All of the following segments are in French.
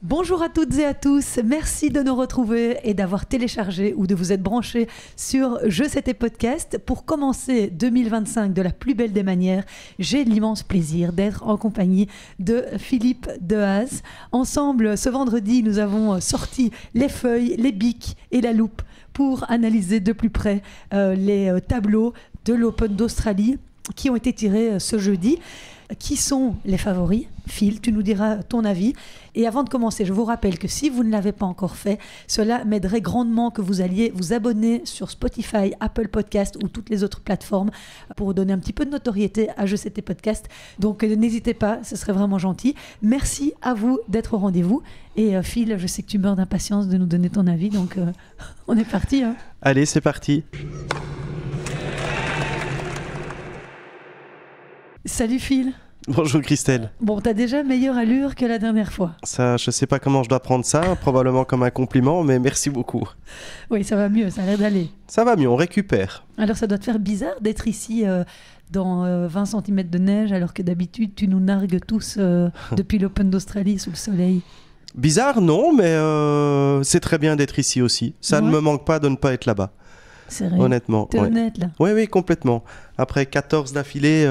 Bonjour à toutes et à tous, merci de nous retrouver et d'avoir téléchargé ou de vous être branchés sur Je C'était Podcast. Pour commencer 2025 de la plus belle des manières, j'ai l'immense plaisir d'être en compagnie de Philippe Dehaze. Ensemble, ce vendredi, nous avons sorti les feuilles, les bics et la loupe pour analyser de plus près les tableaux de l'Open d'Australie qui ont été tirés ce jeudi. Qui sont les favoris? Phil, tu nous diras ton avis. Et avant de commencer, je vous rappelle que si vous ne l'avez pas encore fait, cela m'aiderait grandement que vous alliez vous abonner sur Spotify, Apple Podcast ou toutes les autres plateformes pour donner un petit peu de notoriété à Je C'était Podcast. Donc n'hésitez pas, ce serait vraiment gentil. Merci à vous d'être au rendez-vous. Et Phil, je sais que tu meurs d'impatience de nous donner ton avis, donc on est parti. Hein. Allez, c'est parti. Salut Phil. Bonjour Christelle. Bon, t'as déjà meilleure allure que la dernière fois. Ça, je sais pas comment je dois prendre ça, probablement comme un compliment, mais merci beaucoup. Oui, ça va mieux, ça a l'air d'aller. Ça va mieux, on récupère. Alors ça doit te faire bizarre d'être ici dans 20 cm de neige, alors que d'habitude tu nous nargues tous depuis l'Open d'Australie sous le soleil. Bizarre, non, mais c'est très bien d'être ici aussi. Ça ne me manque pas de ne pas être là-bas. C'est vrai. Honnêtement. T'es honnête là? Oui, complètement. Après 14 d'affilée,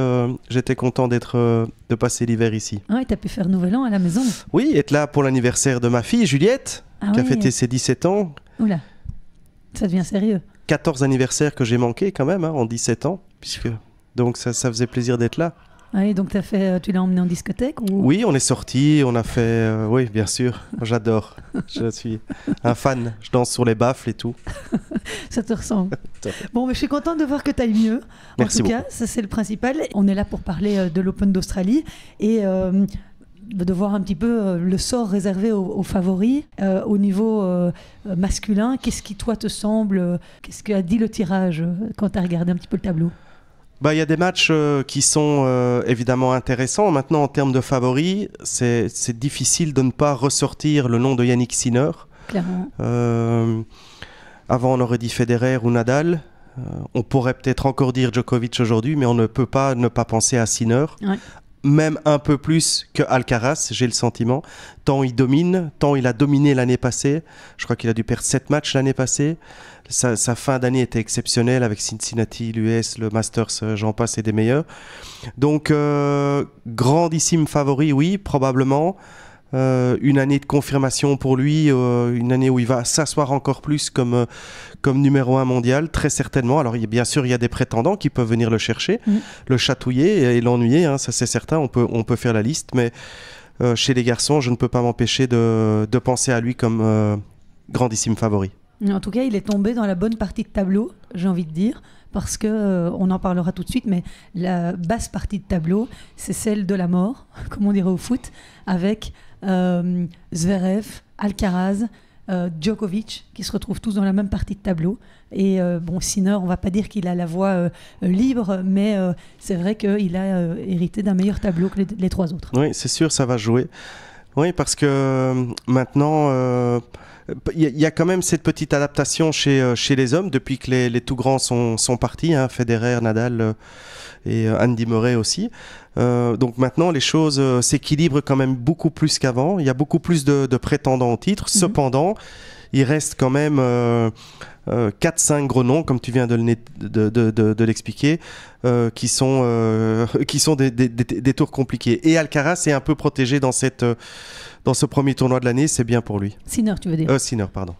j'étais content de passer l'hiver ici. Ah ouais, t'as pu faire Nouvel An à la maison. Oui, être là pour l'anniversaire de ma fille, Juliette, qui a fêté ses 17 ans. Oula, ça devient sérieux. 14 anniversaires que j'ai manqué quand même, en 17 ans. Donc ça faisait plaisir d'être là. Ah, et donc tu l'as emmené en discothèque ou... Oui, on est sortis, on a fait... oui, bien sûr, j'adore. Je suis un fan, je danse sur les baffles et tout. Ça te ressemble. Bon, mais je suis contente de voir que tu ailles mieux. Merci beaucoup. En tout cas, ça c'est le principal. On est là pour parler de l'Open d'Australie et de voir un petit peu le sort réservé aux favoris. Au niveau masculin, qu'est-ce qui, toi, te semble... Qu'est-ce qu'a dit le tirage quand tu as regardé un petit peu le tableau? Il y a des matchs qui sont évidemment intéressants. Maintenant, en termes de favoris, c'est difficile de ne pas ressortir le nom de Yannick Sinner. Clairement. Avant, on aurait dit Federer ou Nadal. On pourrait peut-être encore dire Djokovic aujourd'hui, mais on ne peut pas ne pas penser à Sinner. Ouais. Même un peu plus que Alcaraz, j'ai le sentiment. Tant il domine, tant il a dominé l'année passée. Je crois qu'il a dû perdre 7 matchs l'année passée. Sa fin d'année était exceptionnelle avec Cincinnati, l'US, le Masters, j'en passe et des meilleurs. Donc, grandissime favori, oui, probablement. Une année de confirmation pour lui, une année où il va s'asseoir encore plus comme numéro 1 mondial, très certainement. Alors bien sûr, il y a des prétendants qui peuvent venir le chercher, le chatouiller et l'ennuyer, hein, ça c'est certain, on peut faire la liste, mais chez les garçons, je ne peux pas m'empêcher de penser à lui comme grandissime favori. En tout cas, il est tombé dans la bonne partie de tableau, j'ai envie de dire, parce que on en parlera tout de suite, mais la basse partie de tableau, c'est celle de la mort, comme on dirait au foot, avec Zverev, Alcaraz, Djokovic, qui se retrouvent tous dans la même partie de tableau. Et Sinner, on ne va pas dire qu'il a la voie libre, mais c'est vrai qu'il a hérité d'un meilleur tableau que les trois autres. Oui, c'est sûr, ça va jouer. Oui, parce que maintenant... il y a quand même cette petite adaptation chez les hommes depuis que les tout grands sont partis, hein, Federer, Nadal et Andy Murray aussi. Donc maintenant, les choses s'équilibrent quand même beaucoup plus qu'avant. Il y a beaucoup plus de prétendants au titre. Cependant, il reste quand même 4-5 gros noms, comme tu viens de l'expliquer, qui sont des tours compliqués. Et Alcaraz est un peu protégé dans ce premier tournoi de l'année, c'est bien pour lui. Sinner, tu veux dire? Sinner, pardon.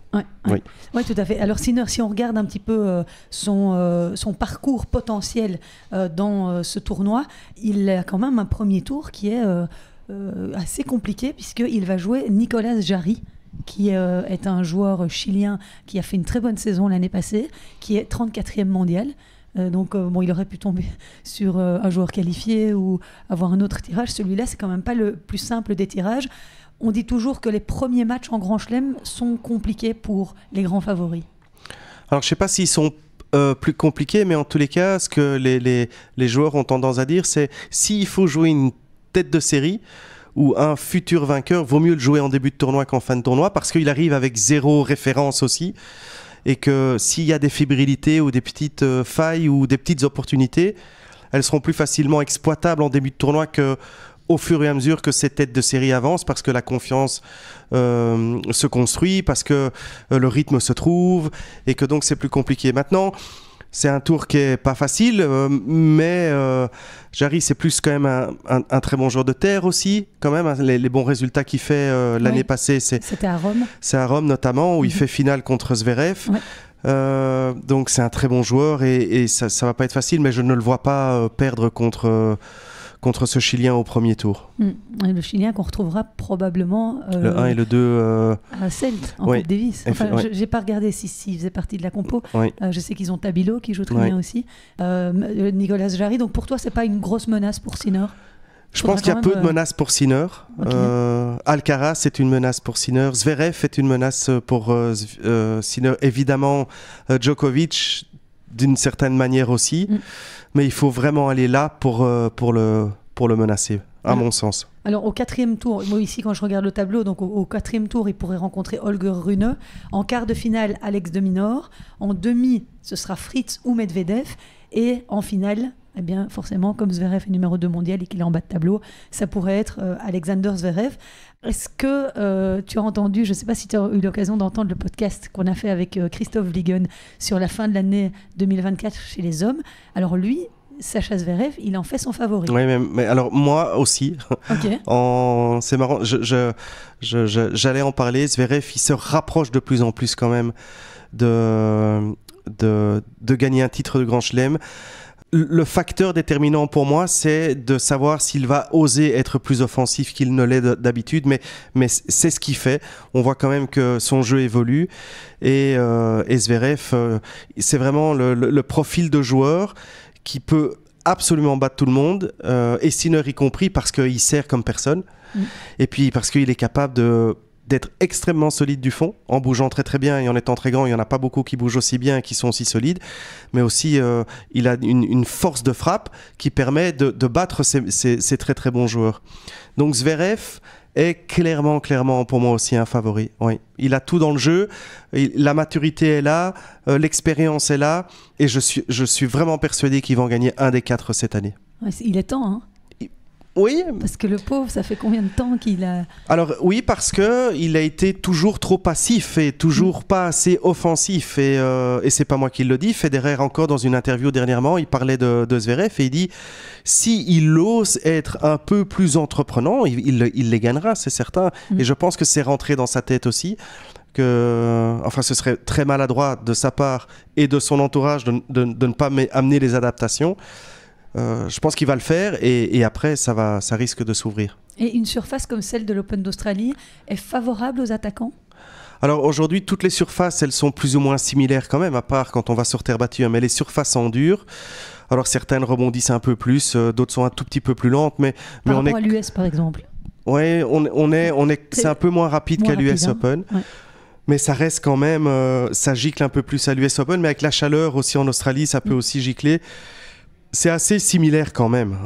Oui, tout à fait. Alors Sinner, si on regarde un petit peu son parcours potentiel dans ce tournoi, il a quand même un premier tour qui est assez compliqué puisqu'il va jouer Nicolas Jarry, qui est un joueur chilien qui a fait une très bonne saison l'année passée, qui est 34e mondial. Donc il aurait pu tomber sur un joueur qualifié ou avoir un autre tirage. Celui-là, c'est quand même pas le plus simple des tirages. On dit toujours que les premiers matchs en Grand Chelem sont compliqués pour les grands favoris. Alors, je ne sais pas s'ils sont plus compliqués, mais en tous les cas, ce que les joueurs ont tendance à dire, c'est s'il faut jouer une tête de série ou un futur vainqueur, vaut mieux le jouer en début de tournoi qu'en fin de tournoi, parce qu'il arrive avec 0 référence aussi, et que s'il y a des fébrilités ou des petites failles ou des petites opportunités, elles seront plus facilement exploitables en début de tournoi que au fur et à mesure que ces têtes de série avancent, parce que la confiance se construit, parce que le rythme se trouve, et que donc c'est plus compliqué. Maintenant, c'est un tour qui est pas facile, mais Jarry, c'est plus quand même un très bon joueur de terre aussi, quand même. Les bons résultats qu'il fait l'année passée, c'était à Rome. C'est à Rome notamment, où il fait finale contre Zverev. Donc c'est un très bon joueur et ça va pas être facile, mais je ne le vois pas perdre contre ce Chilien au premier tour. Le Chilien qu'on retrouvera probablement le 1 et le 2 à Celt, en Coupe Davis. Enfin, j'ai pas regardé s'il faisait partie de la compo. Je sais qu'ils ont Tabilo qui joue très bien aussi. Nicolas Jarry, donc pour toi, c'est pas une grosse menace pour Sinner? Je pense qu'il y a peu de menaces pour Sinner. Alcaraz est une menace pour Sinner. Zverev est une menace pour Sinner. Évidemment, Djokovic, d'une certaine manière aussi. Mais il faut vraiment aller là pour le menacer, à mon sens. Alors, au 4e tour, moi ici, quand je regarde le tableau, donc au 4e tour, il pourrait rencontrer Holger Rune. En quart de finale, Alex de Minaur. En demi, ce sera Fritz ou Medvedev. Et en finale, eh bien, forcément, comme Zverev est numéro 2 mondial et qu'il est en bas de tableau, ça pourrait être Alexander Zverev. Est-ce que tu as entendu, je ne sais pas si tu as eu l'occasion d'entendre le podcast qu'on a fait avec Christophe Wliggen sur la fin de l'année 2024 chez les hommes. Alors lui, Sacha Zverev, il en fait son favori. Oui, mais alors moi aussi. C'est marrant, j'allais en parler. Zverev, il se rapproche de plus en plus quand même de gagner un titre de Grand Chelem. Le facteur déterminant pour moi, c'est de savoir s'il va oser être plus offensif qu'il ne l'est d'habitude, mais c'est ce qu'il fait. On voit quand même que son jeu évolue et Zverev, c'est vraiment le profil de joueur qui peut absolument battre tout le monde, et Sinner y compris, parce qu'il sert comme personne, et puis parce qu'il est capable d'être extrêmement solide du fond, en bougeant très très bien et en étant très grand. Il n'y en a pas beaucoup qui bougent aussi bien et qui sont aussi solides, mais aussi il a une force de frappe qui permet de battre ces très très bons joueurs. Donc Zverev est clairement pour moi aussi un favori. Oui. Il a tout dans le jeu, la maturité est là, l'expérience est là, et je suis vraiment persuadé qu'il va en gagner un des 4 cette année. Il est temps, hein. Oui. Parce que le pauvre, ça fait combien de temps qu'il a... Alors oui, parce qu'il a été toujours trop passif et toujours pas assez offensif. Et c'est pas moi qui le dis. Federer, encore dans une interview dernièrement, il parlait de Zverev et il dit s'il ose être un peu plus entreprenant, il les gagnera, c'est certain. Et je pense que c'est rentré dans sa tête aussi. Enfin, ce serait très maladroit de sa part et de son entourage de ne pas amener les adaptations. Je pense qu'il va le faire et après ça risque de s'ouvrir. Et une surface comme celle de l'Open d'Australie est favorable aux attaquants? Alors aujourd'hui, toutes les surfaces, elles sont plus ou moins similaires quand même, à part quand on va sur terre battue, mais les surfaces en dur, alors certaines rebondissent un peu plus, d'autres sont un tout petit peu plus lentes, mais par rapport à l'US par exemple. Ouais, c'est un peu moins rapide qu'à l'US Open. Ouais. Mais ça reste quand même, ça gicle un peu plus à l'US Open, mais avec la chaleur aussi en Australie, ça peut aussi gicler. C'est assez similaire quand même.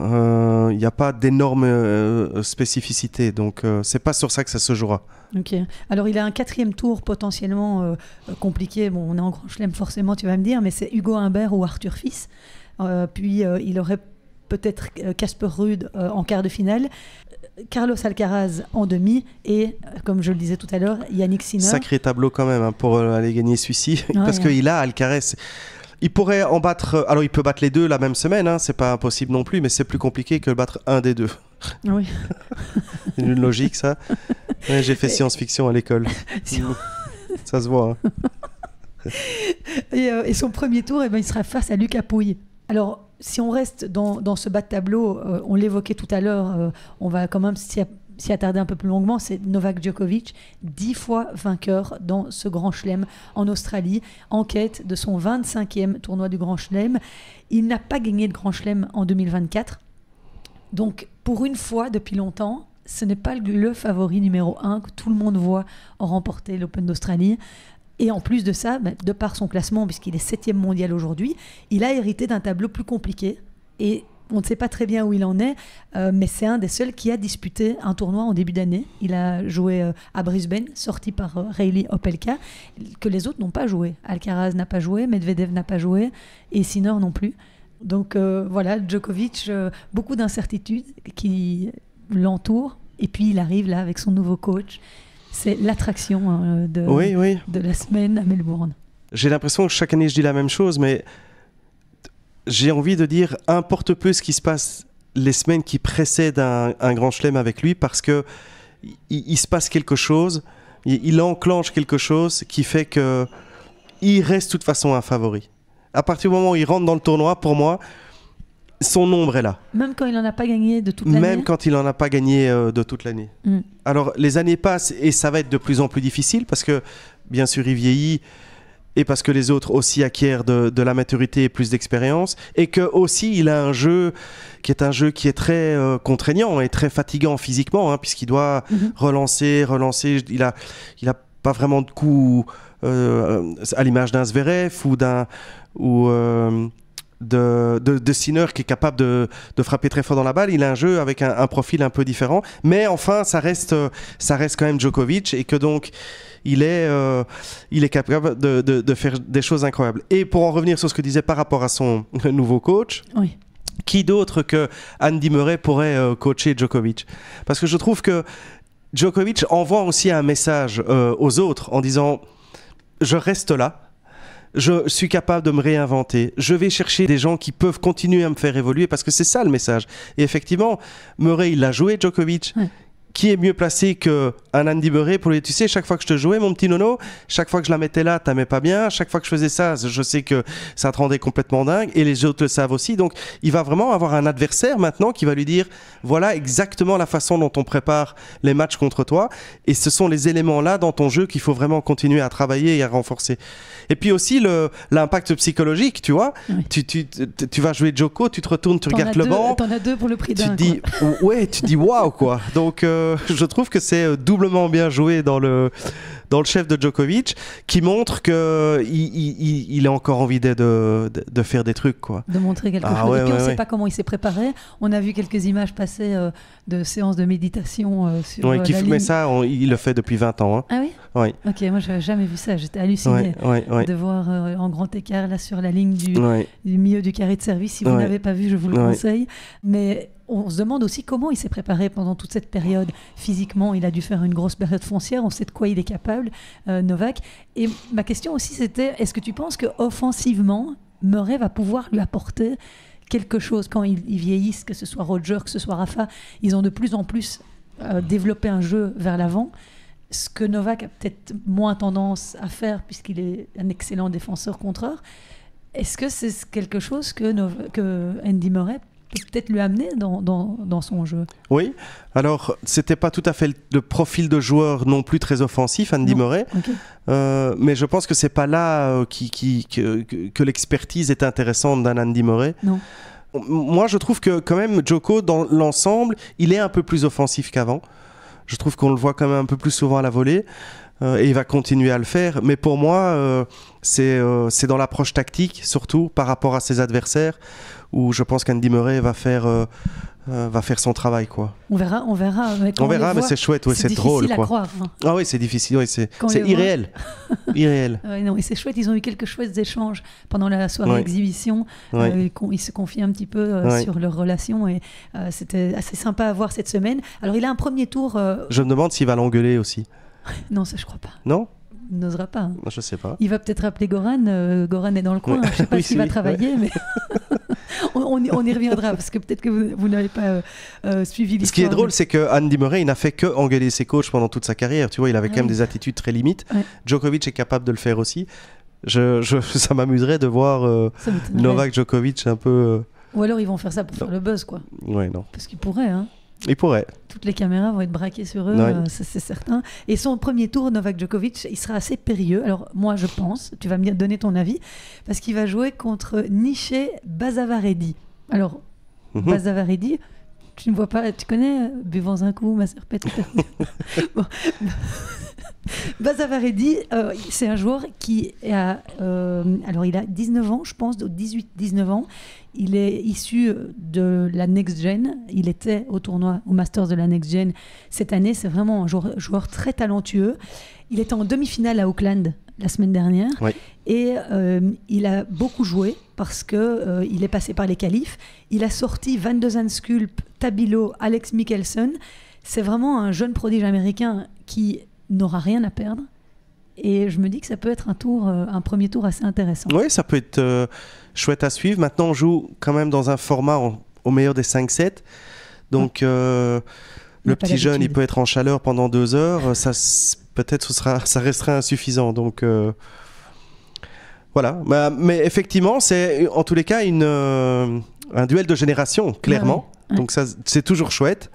Il n'y a pas d'énormes spécificités, donc c'est pas sur ça que ça se jouera. Ok. Alors il a un 4e tour potentiellement compliqué. Bon, on est en Grand Chelem forcément, tu vas me dire, mais c'est Hugo Humbert ou Arthur Fils. Puis il aurait peut-être Casper Ruud en quart de finale. Carlos Alcaraz en demi et, comme je le disais tout à l'heure, Yannick Sinner. Sacré tableau quand même pour aller gagner celui-ci, parce qu'il a Alcaraz. Il pourrait en battre, alors il peut battre les deux la même semaine, hein, c'est pas impossible non plus, mais c'est plus compliqué que de battre un des deux. Oui. C'est une logique ça. Ouais, j'ai fait science-fiction à l'école. Ça se voit. Hein. Et son premier tour, il sera face à Lucas Pouille. Alors, si on reste dans ce bas de tableau, on l'évoquait tout à l'heure, on va quand même s'y attarder un peu plus longuement, c'est Novak Djokovic, 10 fois vainqueur dans ce Grand Chelem en Australie, en quête de son 25e tournoi du Grand Chelem. Il n'a pas gagné le Grand Chelem en 2024. Donc, pour une fois, depuis longtemps, ce n'est pas le favori numéro 1 que tout le monde voit remporter l'Open d'Australie. Et en plus de ça, de par son classement, puisqu'il est 7e mondial aujourd'hui, il a hérité d'un tableau plus compliqué. Et on ne sait pas très bien où il en est, mais c'est un des seuls qui a disputé un tournoi en début d'année. Il a joué à Brisbane, sorti par Reilly Opelka, que les autres n'ont pas joué. Alcaraz n'a pas joué, Medvedev n'a pas joué, et Sinner non plus. Donc voilà, Djokovic, beaucoup d'incertitudes qui l'entourent. Et puis il arrive là avec son nouveau coach. C'est l'attraction de la semaine à Melbourne. J'ai l'impression que chaque année je dis la même chose, mais j'ai envie de dire, importe peu ce qui se passe les semaines qui précèdent un grand chelem avec lui, parce que il se passe quelque chose, il enclenche quelque chose qui fait que il reste de toute façon un favori. À partir du moment où il rentre dans le tournoi, pour moi, son nombre est là. Même quand il n'en a pas gagné de toute l'année. Même quand il n'en a pas gagné de toute l'année. Alors les années passent et ça va être de plus en plus difficile, parce que bien sûr il vieillit, et parce que les autres aussi acquièrent de la maturité et plus d'expérience, et que aussi il a un jeu qui est très contraignant et très fatigant physiquement, puisqu'il doit relancer. Il a pas vraiment de coups à l'image d'un Zverev ou de Sinner qui est capable de frapper très fort dans la balle. Il a un jeu avec un profil un peu différent, mais enfin ça reste quand même Djokovic, et que donc il est capable de faire des choses incroyables. Et pour en revenir sur ce que disait par rapport à son nouveau coach, qui d'autre que Andy Murray pourrait coacher Djokovic? Parce que je trouve que Djokovic envoie aussi un message aux autres en disant: je reste là, je suis capable de me réinventer, je vais chercher des gens qui peuvent continuer à me faire évoluer, parce que c'est ça le message. Et effectivement, Murray, il l'a joué, Djokovic. Qui est mieux placé qu'un Andy Murray pour lui dire: tu sais, chaque fois que je te jouais, mon petit nono, chaque fois que je la mettais là, t'aimais pas bien, chaque fois que je faisais ça, je sais que ça te rendait complètement dingue, et les autres le savent aussi. Donc il va vraiment avoir un adversaire maintenant qui va lui dire: voilà exactement la façon dont on prépare les matchs contre toi, et ce sont les éléments là dans ton jeu qu'il faut vraiment continuer à travailler et à renforcer. Et puis aussi l'impact psychologique, tu vois. Tu vas jouer Djoko, tu te retournes, tu regardes le banc, t'en as deux pour le prix d'un. Tu te dis waouh quoi. Donc je trouve que c'est doublement bien joué dans le chef de Djokovic, qui montre qu'il a encore envie de faire des trucs, quoi. De montrer quelque chose. Et puis on ne sait pas comment il s'est préparé. On a vu quelques images passer de séances de méditation sur la ligne. Mais ça, il le fait depuis 20 ans. Ah oui? Oui. Ok, moi je n'avais jamais vu ça. J'étais hallucinée de voir en grand écart là sur la ligne du milieu du carré de service. Si vous n'avez pas vu, je vous le conseille. Mais on se demande aussi comment il s'est préparé pendant toute cette période. Physiquement, il a dû faire une grosse période foncière. On sait de quoi il est capable, Novak. Et ma question aussi, c'était: est-ce que tu penses qu'offensivement, Murray va pouvoir lui apporter quelque chose quand ils vieillissent, que ce soit Roger, que ce soit Rafa? Ils ont de plus en plus développé un jeu vers l'avant, ce que Novak a peut-être moins tendance à faire puisqu'il est un excellent défenseur contreur. Est-ce que c'est quelque chose que Andy Murray peut peut-être lui amener dans son jeu? Oui, alors c'était pas tout à fait le profil de joueur non plus très offensif, Andy Murray, mais je pense que c'est pas là que l'expertise est intéressante d'un Andy Murray. Non. Moi je trouve que quand même Djoko dans l'ensemble, il est un peu plus offensif qu'avant. Je trouve qu'on le voit quand même un peu plus souvent à la volée. Et il va continuer à le faire, mais pour moi c'est dans l'approche tactique, surtout par rapport à ses adversaires, où je pense qu'Andy Murray va faire son travail, quoi. On verra. Mais c'est chouette, c'est drôle, quoi. C'est difficile à croire. Ah oui, c'est difficile, c'est irréel. Irréel. Non, et c'est chouette, ils ont eu quelques chouettes échanges pendant la soirée exhibition. Ils se confient un petit peu sur leur relation, et c'était assez sympa à voir cette semaine. Alors il a un premier tour. Je me demande s'il va l'engueuler aussi. Non, ça je crois pas. Non ? Il n'osera pas. Hein. Je sais pas. Il va peut-être appeler Goran. Goran est dans le coin. Je sais pas s'il va travailler, mais on y reviendra, parce que peut-être que vous n'avez pas suivi l'histoire. Ce qui est drôle, c'est que Andy Murray, il n'a fait que engueuler ses coachs pendant toute sa carrière. Tu vois, il avait quand même des attitudes très limites. Djokovic est capable de le faire aussi. Ça m'amuserait de voir Novak Djokovic un peu. Ou alors ils vont faire ça pour faire le buzz, quoi. Ouais, non. Parce qu'ils pourraient, hein. Il pourrait. Toutes les caméras vont être braquées sur eux, ça, c'est certain. Et son premier tour, Novak Djokovic, il sera assez périlleux. Alors moi, je pense, tu vas me donner ton avis, parce qu'il va jouer contre Niché Bazavaredi. Alors, Bazavaredi, tu ne vois pas, tu connais Buvons un coup, ma serpette. Bon. Bazavaredi, c'est un joueur qui a, alors il a 19 ans, je pense, 18-19 ans. Il est issu de la Next Gen. Il était au Masters de la Next Gen cette année. C'est vraiment un joueur très talentueux. Il était en demi-finale à Auckland la semaine dernière. Et il a beaucoup joué. parce que il est passé par les qualifs. Il a sorti Van de Zandschulp, Tabilo, Alex Michelsen. C'est vraiment un jeune prodige américain qui n'aura rien à perdre. Et je me dis que ça peut être un premier tour assez intéressant. Oui, ça peut être chouette à suivre. Maintenant, on joue quand même dans un format au meilleur des 5-7. Donc, le petit jeune, il peut être en chaleur pendant 2 heures. Ça, peut-être ça resterait insuffisant. Donc, voilà. Mais effectivement, c'est en tous les cas un duel de génération, clairement. Ouais. Donc, ça, c'est toujours chouette.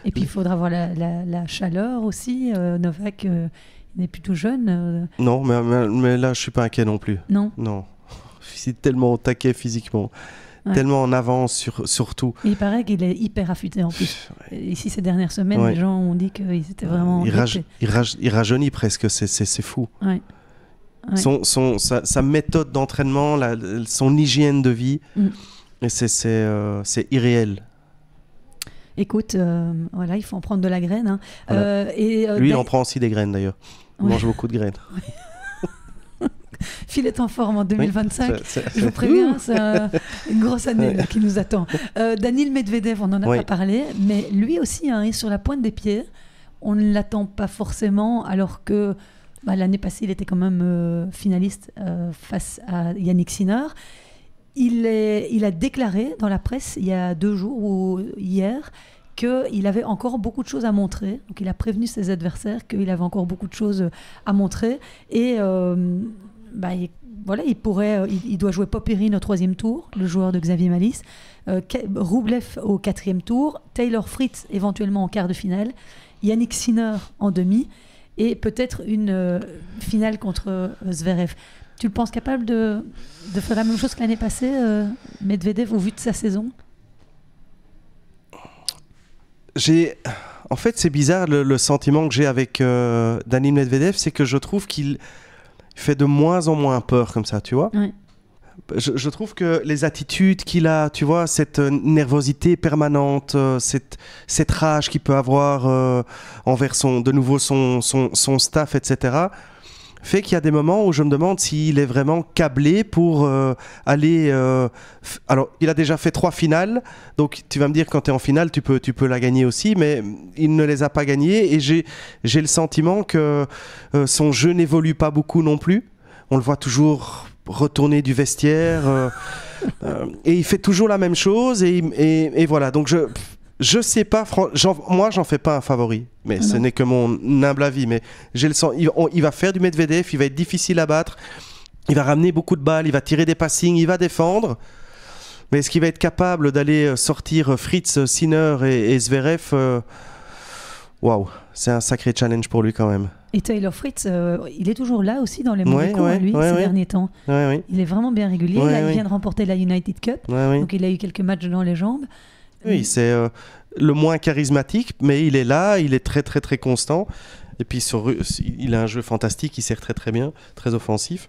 Et puis, il faudra voir la chaleur aussi. Novak... il n'est plus tout jeune. Non, mais là, je ne suis pas inquiet non plus. Non. Il est tellement au taquet physiquement, tellement en avance sur tout. Et il paraît qu'il est hyper affûté en plus. Ici, ces dernières semaines, les gens ont dit qu'ils étaient vraiment... Il rajeunit presque, c'est fou. Ouais. Sa méthode d'entraînement, son hygiène de vie, et c'est irréel. Écoute, voilà, il faut en prendre de la graine. Hein. Voilà. Lui, il en prend aussi des graines d'ailleurs. Il mange beaucoup de graines. Phil est en forme en 2025. Je vous préviens, c'est une grosse année là, qui nous attend. Daniil Medvedev, on n'en a pas parlé, mais lui aussi est sur la pointe des pieds. On ne l'attend pas forcément, alors que l'année passée, il était quand même finaliste face à Yannick Sinner. Il a déclaré dans la presse il y a 2 jours ou hier qu'il avait encore beaucoup de choses à montrer. Donc il a prévenu ses adversaires qu'il avait encore beaucoup de choses à montrer. Et il doit jouer Popyrin au 3e tour, le joueur de Xavier Malisse, Rublev au 4e tour, Taylor Fritz éventuellement en quart de finale, Yannick Sinner en demi et peut-être une finale contre Zverev. Tu le penses capable de faire la même chose que l'année passée, Medvedev, au vu de sa saison ? En fait, c'est bizarre, le sentiment que j'ai avec Daniil Medvedev, c'est que je trouve qu'il fait de moins en moins peur comme ça, tu vois. Ouais. Je trouve que les attitudes qu'il a, tu vois, cette nervosité permanente, cette rage qu'il peut avoir envers de nouveau son staff, etc., fait qu'il y a des moments où je me demande s'il est vraiment câblé pour aller... Alors, il a déjà fait 3 finales, donc tu vas me dire, quand tu es en finale, tu peux la gagner aussi, mais il ne les a pas gagnées, et j'ai le sentiment que son jeu n'évolue pas beaucoup non plus. On le voit toujours retourner du vestiaire, et il fait toujours la même chose, et voilà. Donc, je sais pas, moi j'en fais pas un favori, mais ce n'est que mon humble avis, mais j'ai le sens, il va faire du Medvedev, il va être difficile à battre, il va ramener beaucoup de balles, il va tirer des passings, il va défendre, mais est-ce qu'il va être capable d'aller sortir Fritz, Sinner et Zverev? Waouh, c'est un sacré challenge pour lui quand même. Et Taylor Fritz, il est toujours là aussi dans les mauvais coups, ces derniers temps. Il est vraiment bien régulier, il vient de remporter la United Cup, donc il a eu quelques matchs dans les jambes. Oui, c'est le moins charismatique, mais il est là, il est très très très constant. Et puis il a un jeu fantastique, il sert très très bien, très offensif.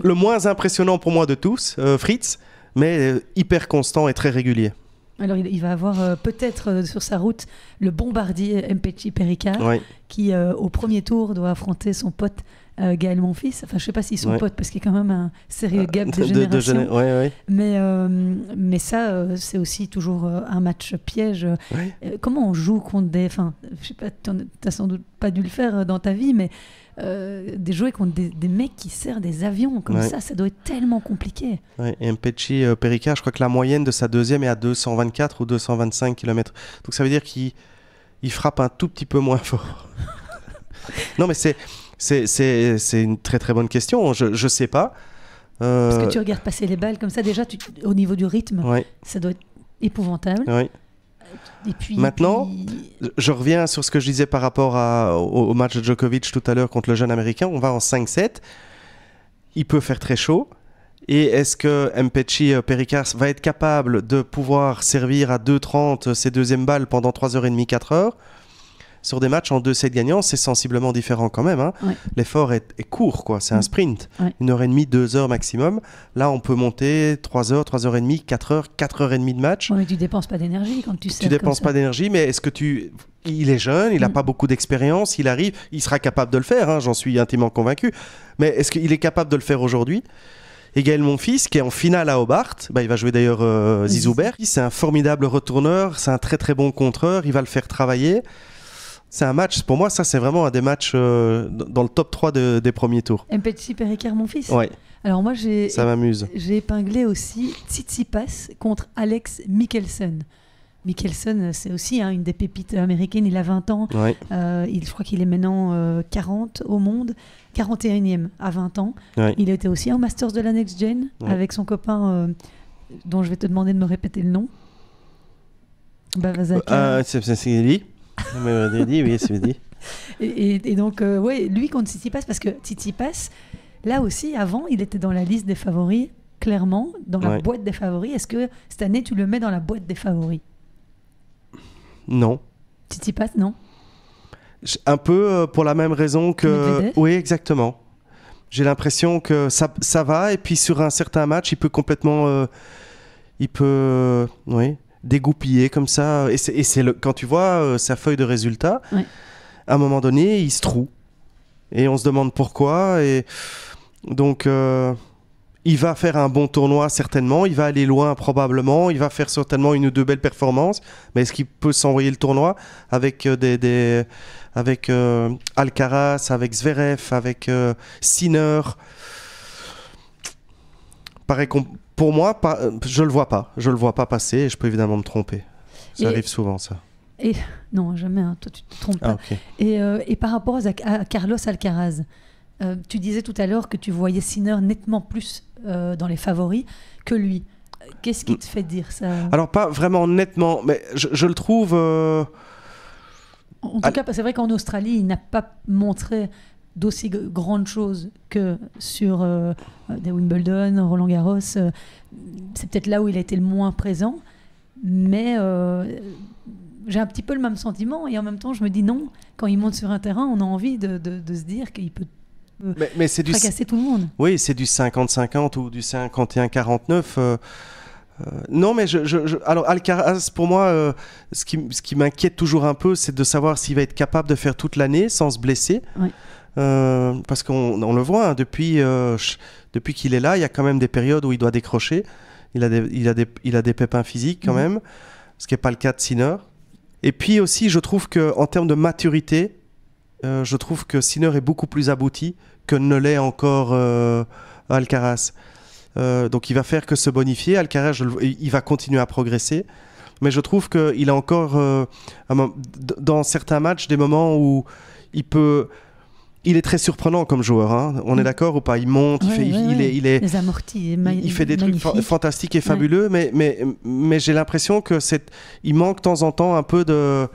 Le moins impressionnant pour moi de tous, Fritz, mais hyper constant et très régulier. Alors il va avoir peut-être sur sa route le bombardier Mpetshi Perricard, qui au premier tour doit affronter son pote Gaël Monfils. Enfin, je ne sais pas s'ils sont potes, parce qu'il y a quand même un sérieux gap de génération. Mais ça, c'est aussi toujours un match piège. Comment on joue contre des... Enfin, je sais pas, tu n'as sans doute pas dû le faire dans ta vie, mais jouer contre des mecs qui serrent des avions comme ça doit être tellement compliqué. Et Mpetshi Perricard, je crois que la moyenne de sa deuxième est à 224 ou 225 km. Donc ça veut dire qu'il frappe un tout petit peu moins fort. Non, mais c'est une très très bonne question. Je sais pas. Parce que tu regardes passer les balles comme ça, déjà au niveau du rythme, ça doit être épouvantable. Et puis, maintenant, je reviens sur ce que je disais par rapport au match de Djokovic tout à l'heure contre le jeune américain. On va en 5-7. Il peut faire très chaud. Et est-ce que Mpetshi Perricard va être capable de pouvoir servir à 2,30 ses deuxièmes balles pendant 3h30, 4h? Sur des matchs en 2-7 gagnants, c'est sensiblement différent quand même. L'effort est court, quoi. C'est un sprint. 1h30, 2h maximum. Là, on peut monter 3h, 3h30, 4h, 4h30 de match. Mais tu ne dépenses pas d'énergie quand tu sers. Tu ne dépenses pas d'énergie, mais est-ce que il est jeune, il n'a pas beaucoup d'expérience, il arrive, il sera capable de le faire, j'en suis intimement convaincu. Mais est-ce qu'il est capable de le faire aujourd'hui? Et Gaël Monfils, qui est en finale à Hobart, il va jouer d'ailleurs Zizou Berg. C'est un formidable retourneur, c'est un très très bon contreur, il va le faire travailler. C'est un match, pour moi, ça c'est vraiment un des matchs dans le top 3 des premiers tours. Mpetshi, Péricard, Monfils. Ouais. Alors moi, ça m'amuse. J'ai épinglé aussi Tsitsipas contre Alex Michelsen. Michelsen, c'est aussi une des pépites américaines, il a 20 ans. Ouais. Je crois qu'il est maintenant 40 au monde, 41e à 20 ans. Ouais. Il était aussi en Masters de la Next Gen avec son copain dont je vais te demander de me répéter le nom. Bavazaka. C'est lui. Oui, c'est dit. Et donc, lui contre Tsitsipas, parce que Tsitsipas, là aussi, avant, il était dans la liste des favoris, clairement, dans la boîte des favoris. Est-ce que cette année, tu le mets dans la boîte des favoris? Non. Tsitsipas, non? Un peu pour la même raison que... Medvedev. Oui, exactement. J'ai l'impression que ça va, et puis sur un certain match, il peut complètement... dégoupiller comme ça. Et c'est quand tu vois sa feuille de résultats, à un moment donné, il se troue. Et on se demande pourquoi. Et donc, il va faire un bon tournoi, certainement. Il va aller loin, probablement. Il va faire certainement une ou deux belles performances. Mais est-ce qu'il peut s'envoyer le tournoi avec avec Alcaraz, avec Zverev, avec Sinner? Pareil pour moi, je le vois pas. Je le vois pas passer, et je peux évidemment me tromper. Ça arrive souvent, ça. Et non, jamais. Toi, tu te trompes pas. Okay. Et par rapport à Carlos Alcaraz, tu disais tout à l'heure que tu voyais Sinner nettement plus dans les favoris que lui. Qu'est-ce qui te fait dire ça? Alors pas vraiment nettement, mais je le trouve. En tout cas, c'est vrai qu'en Australie, il n'a pas montré d'aussi grandes choses que sur des Wimbledon, Roland Garros. C'est peut-être là où il a été le moins présent, mais j'ai un petit peu le même sentiment, et en même temps je me dis non, quand il monte sur un terrain, on a envie de se dire qu'il peut mais c'est fracasser tout le monde. Oui, c'est du 50-50 ou du 51-49. Non, mais alors Alcaraz, pour moi, ce qui m'inquiète toujours un peu, c'est de savoir s'il va être capable de faire toute l'année sans se blesser. Oui. Parce qu'on le voit, depuis qu'il est là, il y a quand même des périodes où il doit décrocher. Il a des pépins physiques quand même, ce qui n'est pas le cas de Sinner. Et puis aussi, je trouve qu'en termes de maturité, je trouve que Sinner est beaucoup plus abouti que ne l'est encore Alcaraz. Donc il va faire que se bonifier. Alcaraz, il va continuer à progresser. Mais je trouve qu'il a encore, dans certains matchs, des moments où il est très surprenant comme joueur, hein. On est d'accord ou pas? Il monte, il est les amortis, il fait des trucs fantastiques et fabuleux, mais j'ai l'impression que il manque de temps en temps un peu de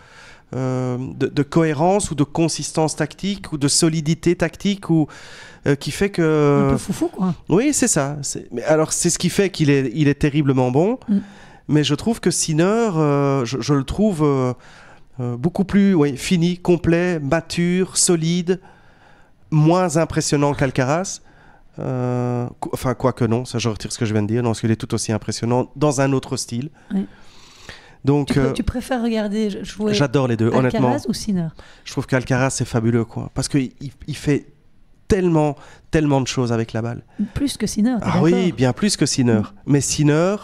cohérence ou de consistance tactique ou de solidité tactique ou qui fait que un peu foufou, quoi. Oui, c'est ça. Mais alors c'est ce qui fait qu'il est terriblement bon. Mais je trouve que Sinner, je le trouve beaucoup plus fini, complet, mature, solide. Moins impressionnant qu'Alcaraz. Enfin, quoique non, ça je retire ce que je viens de dire. Non, parce qu'il est tout aussi impressionnant dans un autre style. Oui. Donc, tu préfères regarder jouer j'adore les deux, Alcaraz honnêtement. ou Sinner? Je trouve qu'Alcaraz c'est fabuleux, quoi. Parce qu'il fait tellement de choses avec la balle. Plus que Sinner. Ah oui, bien plus que Sinner. Mais Sinner,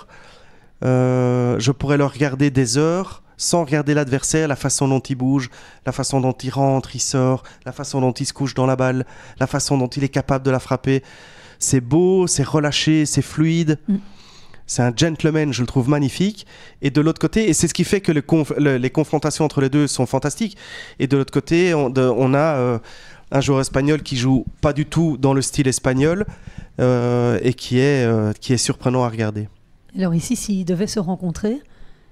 je pourrais le regarder des heures sans regarder l'adversaire, la façon dont il bouge, la façon dont il rentre, il sort, la façon dont il se couche dans la balle, la façon dont il est capable de la frapper. C'est beau, c'est relâché, c'est fluide. C'est un gentleman, je le trouve magnifique. Et de l'autre côté, et c'est ce qui fait que les confrontations entre les deux sont fantastiques. Et de l'autre côté, on a un joueur espagnol qui joue pas du tout dans le style espagnol et qui est surprenant à regarder. Alors ici, s'ils devaient se rencontrer,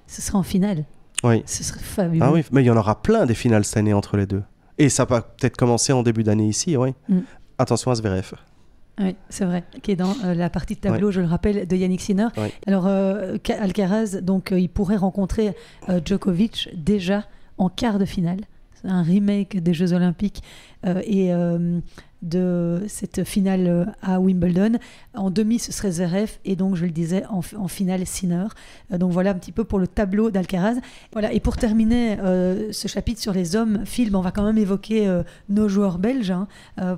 ce serait en finale. Oui. Ce serait fabuleux. Ah oui, mais il y en aura plein des finales cette année entre les deux. Et ça va peut-être commencer en début d'année ici, oui. Attention à Zverev. Oui, c'est vrai, qui est dans la partie de tableau, je le rappelle, de Yannick Sinner. Alors, Alcaraz, donc, il pourrait rencontrer Djokovic déjà en quart de finale. C'est un remake des Jeux Olympiques de cette finale à Wimbledon. En demi, ce serait Zverev et donc, je le disais, en finale, Sinner. Donc voilà un petit peu pour le tableau d'Alcaraz. Voilà. Et pour terminer ce chapitre sur les hommes, Phil, on va quand même évoquer nos joueurs belges,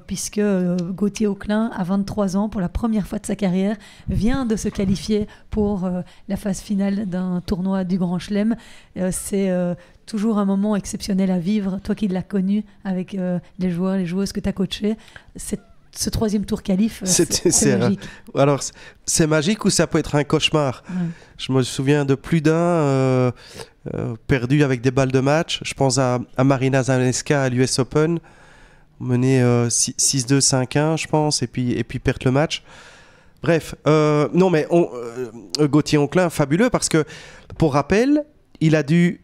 puisque Gauthier Auclin, à 23 ans, pour la première fois de sa carrière, vient de se qualifier pour la phase finale d'un tournoi du Grand Chelem. C'est toujours un moment exceptionnel à vivre. Toi qui l'as connu avec les joueurs, les joueuses que tu as coachées, ce troisième tour qualif, c'est magique. Alors, c'est magique ou ça peut être un cauchemar. Ouais. Je me souviens de plus d'un perdu avec des balles de match. Je pense à Marina Zaneska à l'US Open, menée 6-2, 5-1, je pense, et puis perdre le match. Bref, non mais Gauthier Auclin, fabuleux, parce que, pour rappel, il a dû...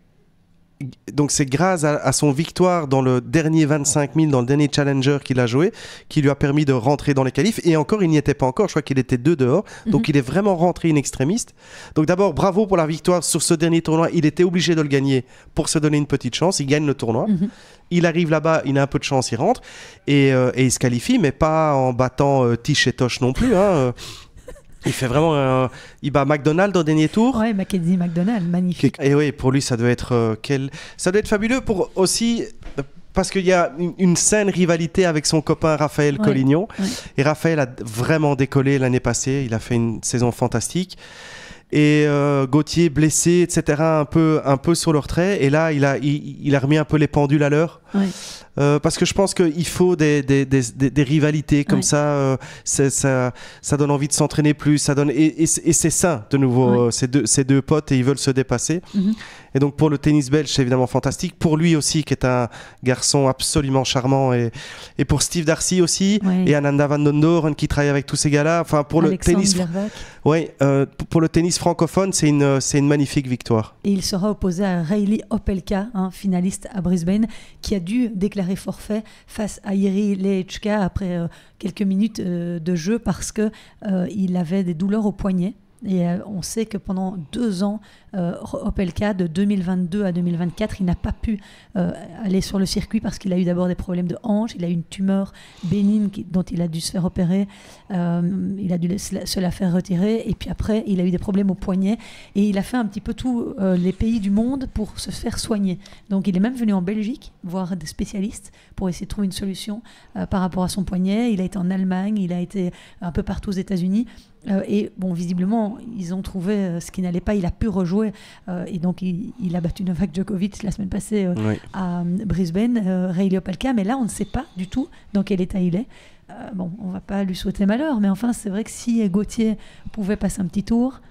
Donc c'est grâce à son victoire dans le dernier 25 000, dans le dernier Challenger qu'il a joué, qui lui a permis de rentrer dans les qualifs. Et encore, il n'y était pas encore. Je crois qu'il était 2 dehors. Donc il est vraiment rentré in extremis. Donc d'abord, bravo pour la victoire sur ce dernier tournoi. Il était obligé de le gagner pour se donner une petite chance. Il gagne le tournoi. Il arrive là-bas, il a un peu de chance, il rentre. Et il se qualifie, mais pas en battant Tish et Tosh non plus. Il fait vraiment il bat McDonald au dernier tour. Ouais, Mackenzie McDonald, magnifique. Et oui, pour lui, ça doit être ça doit être fabuleux pour aussi parce qu'il y a une saine rivalité avec son copain Raphaël Collignon. Ouais. Et Raphaël a vraiment décollé l'année passée. Il a fait une saison fantastique. Et Gauthier blessé, etc., un peu sur le retrait. Et là, il a remis un peu les pendules à l'heure. Ouais. Parce que je pense qu'il faut des rivalités comme ça, ça donne envie de s'entraîner plus, ça donne, et c'est sain de nouveau, ces deux potes, et ils veulent se dépasser. Et donc pour le tennis belge, c'est évidemment fantastique. Pour lui aussi, qui est un garçon absolument charmant, et pour Steve Darcy aussi, et Ananda van den Doren qui travaille avec tous ces gars-là. Enfin, pour Alexandre le tennis, pour le tennis francophone, c'est une magnifique victoire. Et il sera opposé à Reilly Opelka, finaliste à Brisbane, qui a dû déclarer forfait face à Jiri Lehečka après quelques minutes de jeu parce que il avait des douleurs au poignet. Et on sait que pendant 2 ans, Opelka, de 2022 à 2024, il n'a pas pu aller sur le circuit parce qu'il a eu d'abord des problèmes de hanche, il a eu une tumeur bénigne dont il a dû se faire opérer, il a dû se la faire retirer, et puis après, il a eu des problèmes au poignet, et il a fait un petit peu tous les pays du monde pour se faire soigner. Donc il est même venu en Belgique voir des spécialistes pour essayer de trouver une solution par rapport à son poignet. Il a été en Allemagne, il a été un peu partout aux États-Unis. Et bon, visiblement, ils ont trouvé ce qui n'allait pas. Il a pu rejouer et donc il a battu Novak Djokovic la semaine passée à Brisbane, Reilly Opelka. Mais là, on ne sait pas du tout dans quel état il est. Bon, on ne va pas lui souhaiter malheur, mais enfin, c'est vrai que si Gauthier pouvait passer un petit tour,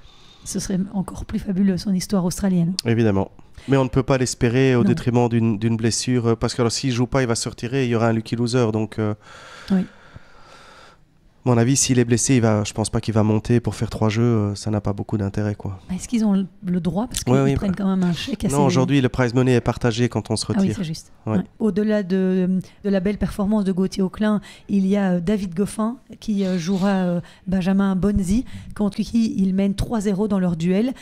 ce serait encore plus fabuleux, son histoire australienne. Évidemment. Mais on ne peut pas l'espérer au détriment d'une blessure, parce que s'il ne joue pas, il va se retirer, il y aura un lucky loser. Donc, oui. À mon avis, s'il est blessé, je ne pense pas qu'il va monter pour faire 3 jeux. Ça n'a pas beaucoup d'intérêt, quoi. Est-ce qu'ils ont le droit? Parce qu'ils prennent quand même un chèque assez... Non, aujourd'hui, le prize money est partagé quand on se retire. Ah oui, c'est juste. Ouais. Au-delà de la belle performance de Gauthier Auclin, il y a David Goffin qui jouera Benjamin Bonzi, contre qui il mène 3-0 dans leur duel.